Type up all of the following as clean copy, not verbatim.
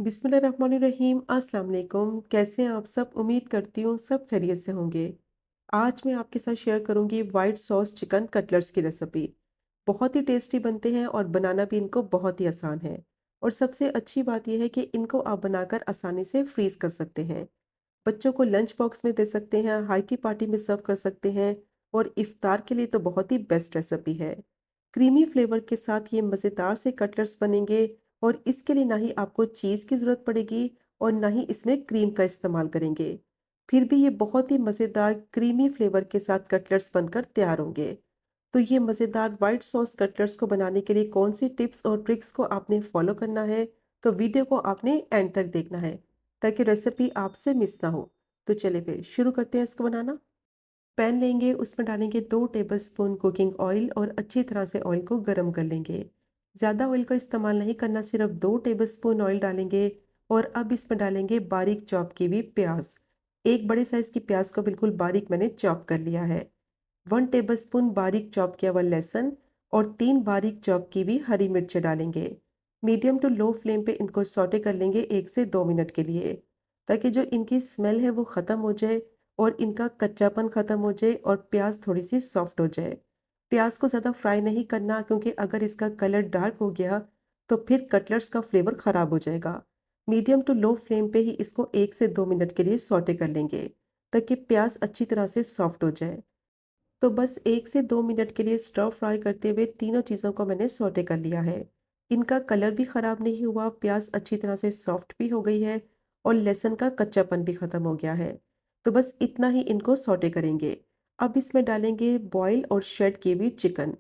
बिस्मिल्लाहिर्रहमानिर्रहीम। अस्सलाम वालेकुम। कैसे हैं आप सब? उम्मीद करती हूँ सब खैरियत से होंगे। आज मैं आपके साथ शेयर करूँगी वाइट सॉस चिकन कटलेट्स की रेसिपी। बहुत ही टेस्टी बनते हैं और बनाना भी इनको बहुत ही आसान है। और सबसे अच्छी बात यह है कि इनको आप बनाकर आसानी से फ्रीज़ कर सकते हैं। बच्चों को लंच बॉक्स में दे सकते हैं, हाई पार्टी में सर्व कर सकते हैं और इफ्तार के लिए तो बहुत ही बेस्ट रेसिपी है। क्रीमी फ्लेवर के साथ ये मज़ेदार से कटलेट्स बनेंगे और इसके लिए ना ही आपको चीज़ की ज़रूरत पड़ेगी और ना ही इसमें क्रीम का इस्तेमाल करेंगे। फिर भी ये बहुत ही मज़ेदार क्रीमी फ्लेवर के साथ कटलेट्स बनकर तैयार होंगे। तो ये मज़ेदार वाइट सॉस कटलेट्स को बनाने के लिए कौन सी टिप्स और ट्रिक्स को आपने फॉलो करना है, तो वीडियो को आपने एंड तक देखना है ताकि रेसिपी आपसे मिस ना हो। तो चलिए फिर शुरू करते हैं इसको बनाना। पैन लेंगे, उसमें डालेंगे 2 टेबलस्पून कुकिंग ऑयल और अच्छी तरह से ऑयल को गर्म कर लेंगे। ज़्यादा ऑयल का इस्तेमाल नहीं करना, सिर्फ 2 टेबलस्पून ऑयल डालेंगे और अब इसमें डालेंगे बारीक चॉप की हुई प्याज। एक बड़े साइज़ की प्याज को बिल्कुल बारीक मैंने चॉप कर लिया है। 1 टेबलस्पून बारीक चॉप किया हुआ लहसुन और 3 बारीक चॉप की हुई हरी मिर्च डालेंगे। मीडियम टू लो फ्लेम पे इनको सौटे कर लेंगे 1 से 2 मिनट के लिए, ताकि जो इनकी स्मेल है वो ख़त्म हो जाए और इनका कच्चापन ख़त्म हो जाए और प्याज थोड़ी सी सॉफ्ट हो जाए। प्याज को ज़्यादा फ्राई नहीं करना, क्योंकि अगर इसका कलर डार्क हो गया तो फिर कटलेट्स का फ्लेवर ख़राब हो जाएगा। मीडियम टू लो फ्लेम पे ही इसको 1 से 2 मिनट के लिए सौटे कर लेंगे ताकि प्याज अच्छी तरह से सॉफ्ट हो जाए। तो बस 1 से 2 मिनट के लिए स्टर फ्राई करते हुए तीनों चीज़ों को मैंने सौटे कर लिया है। इनका कलर भी ख़राब नहीं हुआ, प्याज अच्छी तरह से सॉफ्ट भी हो गई है और लहसुन का कच्चापन भी ख़त्म हो गया है। तो बस इतना ही इनको सौटे करेंगे। अब इसमें डालेंगे बॉयल और श्रेड की हुई चिकन।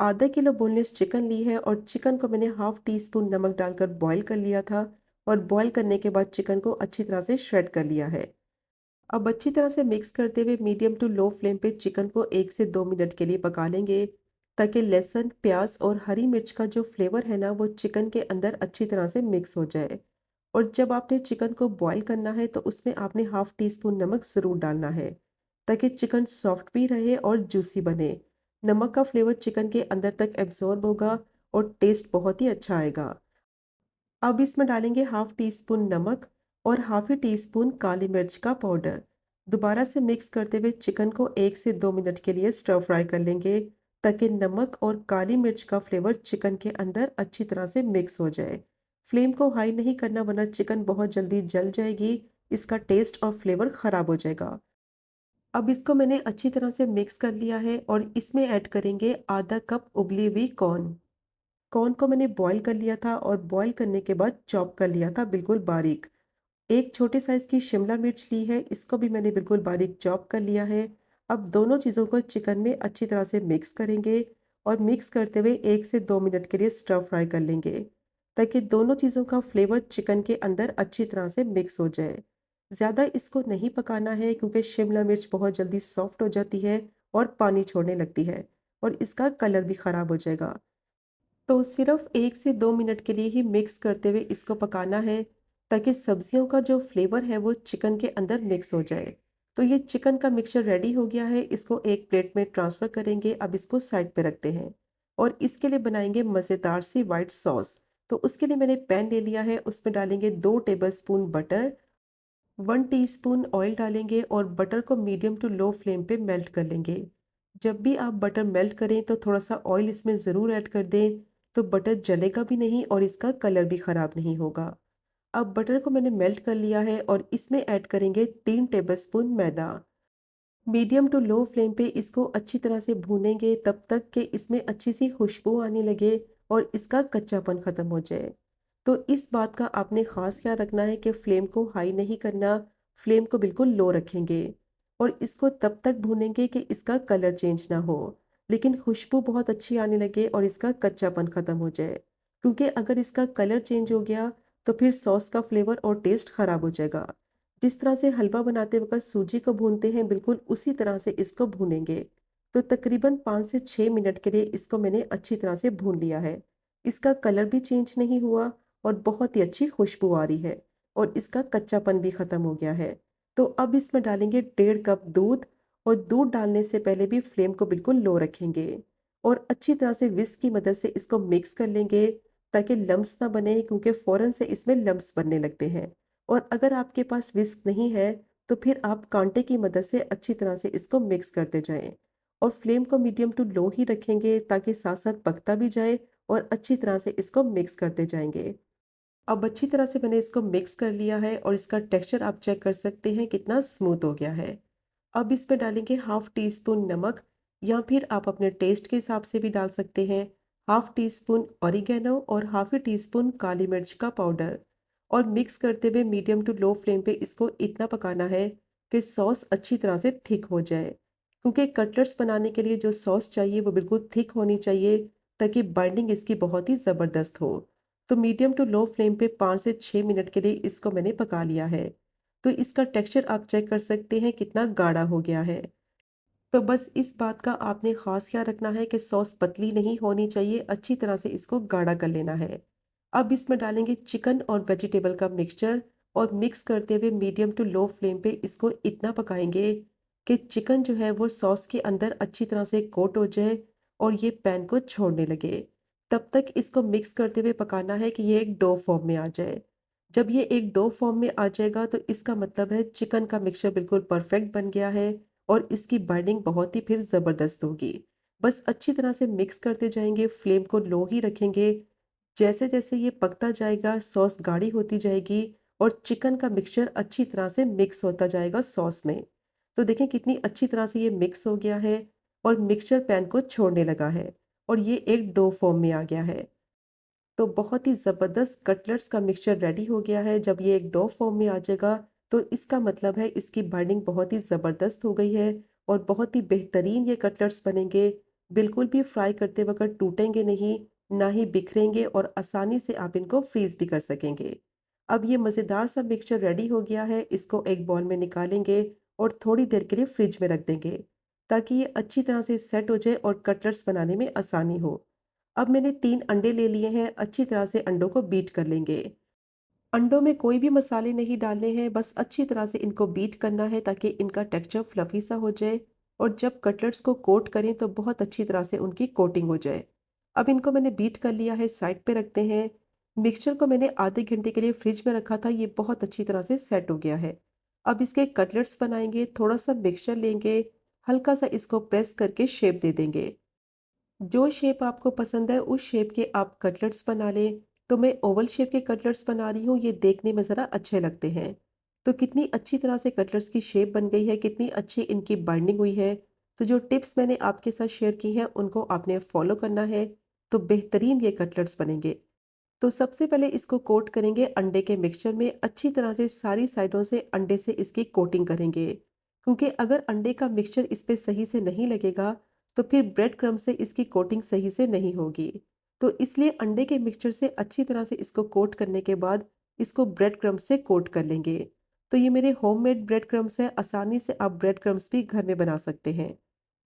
आधा किलो बोनलेस चिकन ली है और चिकन को मैंने हाफ टी स्पून नमक डालकर बॉयल कर लिया था और बॉयल करने के बाद चिकन को अच्छी तरह से श्रेड कर लिया है। अब अच्छी तरह से मिक्स करते हुए मीडियम टू लो फ्लेम पे चिकन को 1 से 2 मिनट के लिए पका लेंगे, ताकि लहसुन, प्याज और हरी मिर्च का जो फ्लेवर है ना वो चिकन के अंदर अच्छी तरह से मिक्स हो जाए। और जब आपने चिकन को बॉईल करना है तो उसमें आपने हाफ टी स्पून नमक ज़रूर डालना है, ताकि चिकन सॉफ्ट भी रहे और जूसी बने। नमक का फ्लेवर चिकन के अंदर तक एब्जॉर्ब होगा और टेस्ट बहुत ही अच्छा आएगा। अब इसमें डालेंगे हाफ टी स्पून नमक और हाफ ही टी स्पून काली मिर्च का पाउडर। दोबारा से मिक्स करते हुए चिकन को 1 से 2 मिनट के लिए स्टर फ्राई कर लेंगे, ताकि नमक और काली मिर्च का फ्लेवर चिकन के अंदर अच्छी तरह से मिक्स हो जाए। फ्लेम को हाई नहीं करना, वरना चिकन बहुत जल्दी जल जाएगी, इसका टेस्ट और फ्लेवर ख़राब हो जाएगा। अब इसको मैंने अच्छी तरह से मिक्स कर लिया है और इसमें ऐड करेंगे आधा कप उबली हुई कॉर्न। कॉर्न को मैंने बॉईल कर लिया था और बॉईल करने के बाद चॉप कर लिया था बिल्कुल बारीक। एक छोटे साइज़ की शिमला मिर्च ली है, इसको भी मैंने बिल्कुल बारीक चॉप कर लिया है। अब दोनों चीज़ों को चिकन में अच्छी तरह से मिक्स करेंगे और मिक्स करते हुए 1 से 2 मिनट के लिए स्टर फ्राई कर लेंगे, ताकि दोनों चीज़ों का फ्लेवर चिकन के अंदर अच्छी तरह से मिक्स हो जाए। ज़्यादा इसको नहीं पकाना है, क्योंकि शिमला मिर्च बहुत जल्दी सॉफ्ट हो जाती है और पानी छोड़ने लगती है और इसका कलर भी ख़राब हो जाएगा। तो सिर्फ 1 से 2 मिनट के लिए ही मिक्स करते हुए इसको पकाना है, ताकि सब्जियों का जो फ्लेवर है वो चिकन के अंदर मिक्स हो जाए। तो ये चिकन का मिक्सचर रेडी हो गया है, इसको एक प्लेट में ट्रांसफ़र करेंगे। अब इसको साइड पे रखते हैं और इसके लिए बनाएंगे मज़ेदार सी वाइट सॉस। तो उसके लिए मैंने पैन ले लिया है, उसमें डालेंगे 2 टेबलस्पून बटर, 1 टीस्पून ऑयल डालेंगे और बटर को मीडियम टू लो फ्लेम पे मेल्ट कर लेंगे। जब भी आप बटर मेल्ट करें तो थोड़ा सा ऑयल इसमें ज़रूर ऐड कर दें, तो बटर जलेगा भी नहीं और इसका कलर भी ख़राब नहीं होगा। अब बटर को मैंने मेल्ट कर लिया है और इसमें ऐड करेंगे 3 टेबलस्पून मैदा। मीडियम टू लो फ्लेम पे इसको अच्छी तरह से भूनेंगे तब तक कि इसमें अच्छी सी खुशबू आने लगे और इसका कच्चापन ख़त्म हो जाए। तो इस बात का आपने ख़ास ख्याल रखना है कि फ्लेम को हाई नहीं करना, फ्लेम को बिल्कुल लो रखेंगे और इसको तब तक भूनेंगे कि इसका कलर चेंज ना हो, लेकिन खुशबू बहुत अच्छी आने लगे और इसका कच्चापन ख़त्म हो जाए। क्योंकि अगर इसका कलर चेंज हो गया तो फिर सॉस का फ्लेवर और टेस्ट ख़राब हो जाएगा। जिस तरह से हलवा बनाते वक्त सूजी को भूनते हैं, बिल्कुल उसी तरह से इसको भूनेंगे। तो तकरीबन 5 से 6 मिनट के लिए इसको मैंने अच्छी तरह से भून लिया है। इसका कलर भी चेंज नहीं हुआ और बहुत ही अच्छी खुशबू आ रही है और इसका कच्चापन भी ख़त्म हो गया है। तो अब इसमें डालेंगे 1.5 कप दूध और दूध डालने से पहले भी फ्लेम को बिल्कुल लो रखेंगे और अच्छी तरह से विस्क की मदद से इसको मिक्स कर लेंगे। ताकि लम्स ना बने, क्योंकि फ़ौरन से इसमें लम्स बनने लगते हैं। और अगर आपके पास विस्क नहीं है, तो फिर आप कांटे की मदद से अच्छी तरह से इसको मिक्स करते जाएँ। और फ्लेम को मीडियम टू लो ही रखेंगे, ताकि साथ-साथ पकता भी जाए और अच्छी तरह से इसको मिक्स करते जाएँगे। अब अच्छी तरह से मैंने इसको मिक्स कर लिया है और इसका टेक्सचर आप चेक कर सकते हैं कितना स्मूथ हो गया है। अब इसमें डालेंगे हाफ टी स्पून नमक, या फिर आप अपने टेस्ट के हिसाब से भी डाल सकते हैं। हाफ टी स्पून ऑरिगेनो और हाफ टी स्पून काली मिर्च का पाउडर। और मिक्स करते हुए मीडियम टू लो फ्लेम पे इसको इतना पकाना है कि सॉस अच्छी तरह से थिक हो जाए, क्योंकि कटलेट्स बनाने के लिए जो सॉस चाहिए वो बिल्कुल थिक होनी चाहिए, ताकि बाइंडिंग इसकी बहुत ही ज़बरदस्त हो। तो मीडियम टू लो फ्लेम पे 5 से 6 मिनट के लिए इसको मैंने पका लिया है। तो इसका टेक्सचर आप चेक कर सकते हैं कितना गाढ़ा हो गया है। तो बस इस बात का आपने ख़ास ख्याल रखना है कि सॉस पतली नहीं होनी चाहिए, अच्छी तरह से इसको गाढ़ा कर लेना है। अब इसमें डालेंगे चिकन और वेजिटेबल का मिक्सचर, और मिक्स करते हुए मीडियम टू लो फ्लेम पे इसको इतना पकाएंगे कि चिकन जो है वो सॉस के अंदर अच्छी तरह से कोट हो जाए और ये पैन को छोड़ने लगे। तब तक इसको मिक्स करते हुए पकाना है कि ये एक डो फॉर्म में आ जाए। जब ये एक डो फॉर्म में आ जाएगा, तो इसका मतलब है चिकन का मिक्सचर बिल्कुल परफेक्ट बन गया है और इसकी बाइंडिंग बहुत ही फिर ज़बरदस्त होगी। बस अच्छी तरह से मिक्स करते जाएंगे, फ्लेम को लो ही रखेंगे। जैसे जैसे ये पकता जाएगा, सॉस गाढ़ी होती जाएगी और चिकन का मिक्सचर अच्छी तरह से मिक्स होता जाएगा सॉस में। तो देखें कितनी अच्छी तरह से ये मिक्स हो गया है और मिक्सचर पैन को छोड़ने लगा है और ये एक डो फॉर्म में आ गया है। तो बहुत ही ज़बरदस्त कटलेट्स का मिक्सचर रेडी हो गया है। जब ये एक डो फॉर्म में आ जाएगा, तो इसका मतलब है इसकी बाइंडिंग बहुत ही ज़बरदस्त हो गई है और बहुत ही बेहतरीन ये कटलेट्स बनेंगे। बिल्कुल भी फ्राई करते वक़्त टूटेंगे नहीं, ना ही बिखरेंगे, और आसानी से आप इनको फ्रीज़ भी कर सकेंगे। अब ये मज़ेदार सा मिक्सचर रेडी हो गया है, इसको एक बाउल में निकालेंगे और थोड़ी देर के लिए फ्रिज में रख देंगे, ताकि ये अच्छी तरह से सेट हो जाए और कटलेट्स बनाने में आसानी हो। अब मैंने 3 अंडे ले लिए हैं, अच्छी तरह से अंडों को बीट कर लेंगे। अंडों में कोई भी मसाले नहीं डालने हैं, बस अच्छी तरह से इनको बीट करना है ताकि इनका टेक्सचर फ्लफ़ी सा हो जाए और जब कटलेट्स को कोट करें तो बहुत अच्छी तरह से उनकी कोटिंग हो जाए। अब इनको मैंने बीट कर लिया है, साइड पे रखते हैं। मिक्सचर को मैंने आधे घंटे के लिए फ्रिज में रखा था, ये बहुत अच्छी तरह से सेट हो गया है। अब इसके कटलेट्स बनाएँगे, थोड़ा-सा मिक्सचर लेंगे, हल्का-सा इसको प्रेस करके शेप दे देंगे। जो शेप आपको पसंद है उस शेप के आप कटलेट्स बना लें। तो मैं ओवल शेप के कटलेट्स बना रही हूँ, ये देखने में ज़रा अच्छे लगते हैं। तो कितनी अच्छी तरह से कटलेट्स की शेप बन गई है, कितनी अच्छी इनकी बाइंडिंग हुई है। तो जो टिप्स मैंने आपके साथ शेयर की हैं उनको आपने फॉलो करना है, तो बेहतरीन ये कटलेट्स बनेंगे। तो सबसे पहले इसको कोट करेंगे अंडे के मिक्सचर में, अच्छी तरह से सारी साइडों से अंडे से इसकी कोटिंग करेंगे, क्योंकि अगर अंडे का मिक्सचर इस पे सही से नहीं लगेगा, तो फिर ब्रेड क्रम्ब से इसकी कोटिंग सही से नहीं होगी। तो इसलिए अंडे के मिक्सचर से अच्छी तरह से इसको कोट करने के बाद इसको ब्रेड क्रम्ब से कोट कर लेंगे। तो ये मेरे होममेड ब्रेड क्रम्ब्स हैं, आसानी से आप ब्रेड क्रम्ब्स भी घर में बना सकते हैं।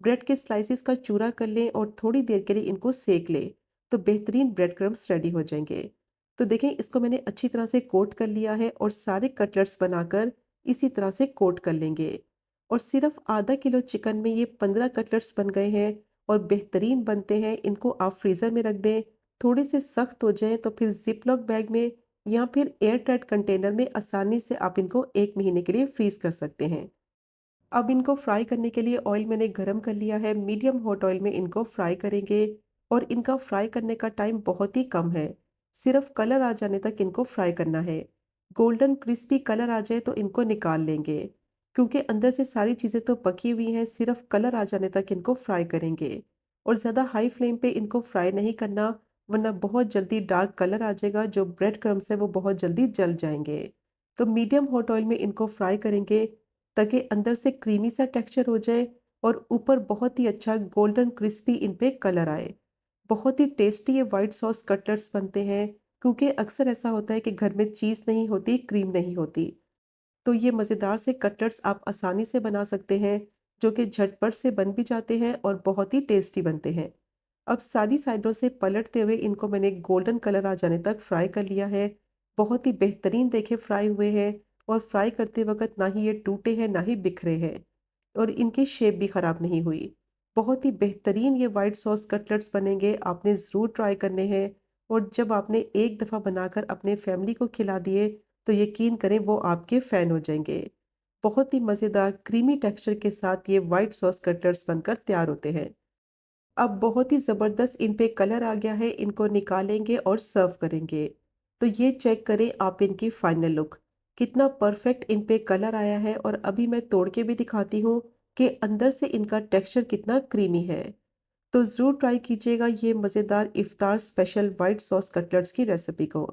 ब्रेड के स्लाइसेस का चूरा कर लें और थोड़ी देर के लिए इनको सेक लें, तो बेहतरीन ब्रेड क्रम्ब्स रेडी हो जाएंगे। तो देखें, इसको मैंने अच्छी तरह से कोट कर लिया है और सारे कटलेट्स बनाकर इसी तरह से कोट कर लेंगे। और सिर्फ आधा किलो चिकन में ये 15 कटलेट्स बन गए हैं और बेहतरीन बनते हैं। इनको आप फ्रीज़र में रख दें, थोड़े से सख्त हो जाएं तो फिर जिपलॉक बैग में या फिर एयर टाइट कंटेनर में आसानी से आप इनको 1 महीने के लिए फ्रीज़ कर सकते हैं। अब इनको फ्राई करने के लिए ऑयल मैंने गरम कर लिया है, मीडियम हॉट ऑयल में इनको फ्राई करेंगे। और इनका फ्राई करने का टाइम बहुत ही कम है, सिर्फ कलर आ जाने तक इनको फ्राई करना है। गोल्डन क्रिस्पी कलर आ जाए तो इनको निकाल लेंगे, क्योंकि अंदर से सारी चीज़ें तो पकी हुई हैं, सिर्फ कलर आ जाने तक इनको फ्राई करेंगे। और ज़्यादा हाई फ्लेम पे इनको फ्राई नहीं करना, वरना बहुत जल्दी डार्क कलर आ जाएगा, जो ब्रेड क्रम्स है वो बहुत जल्दी जल जाएंगे। तो मीडियम हॉट ऑयल में इनको फ्राई करेंगे, ताकि अंदर से क्रीमी सा टेक्सचर हो जाए और ऊपर बहुत ही अच्छा गोल्डन क्रिस्पी इन पे कलर आए। बहुत ही टेस्टी ये वाइट सॉस कटलेट्स बनते हैं, क्योंकि अक्सर ऐसा होता है कि घर में चीज़ नहीं होती, क्रीम नहीं होती। तो ये मज़ेदार से कटलेट्स आप आसानी से बना सकते हैं, जो कि झटपट से बन भी जाते हैं और बहुत ही टेस्टी बनते हैं। अब सारी साइडों से पलटते हुए इनको मैंने गोल्डन कलर आ जाने तक फ्राई कर लिया है। बहुत ही बेहतरीन देखे फ्राई हुए हैं और फ्राई करते वक़्त ना ही ये टूटे हैं, ना ही बिखरे हैं और इनकी शेप भी ख़राब नहीं हुई। बहुत ही बेहतरीन ये व्हाइट सॉस कटलेट्स बनेंगे, आपने ज़रूर ट्राई करने हैं और जब आपने एक दफ़ा बनाकर अपने फैमिली को खिला दिए तो यकीन करें वो आपके फ़ैन हो जाएंगे। बहुत ही मज़ेदार क्रीमी टेक्सचर के साथ ये वाइट सॉस कटलेट्स बनकर तैयार होते हैं। अब बहुत ही ज़बरदस्त इन पे कलर आ गया है, इनको निकालेंगे और सर्व करेंगे। तो ये चेक करें आप इनकी फाइनल लुक, कितना परफेक्ट इन पे कलर आया है और अभी मैं तोड़ के भी दिखाती हूँ कि अंदर से इनका टेक्सचर कितना क्रीमी है। तो ज़रूर ट्राई कीजिएगा ये मज़ेदार इफ्तार स्पेशल वाइट सॉस कटलेट्स की रेसिपी को।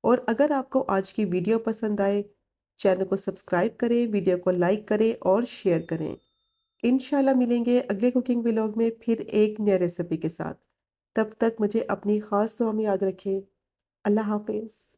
और अगर आपको आज की वीडियो पसंद आए, चैनल को सब्सक्राइब करें, वीडियो को लाइक करें और शेयर करें। इंशाल्लाह मिलेंगे अगले कुकिंग व्लॉग में फिर एक नई रेसिपी के साथ। तब तक मुझे अपनी ख़ास दुआ में याद रखें। अल्लाह हाफ़िज़।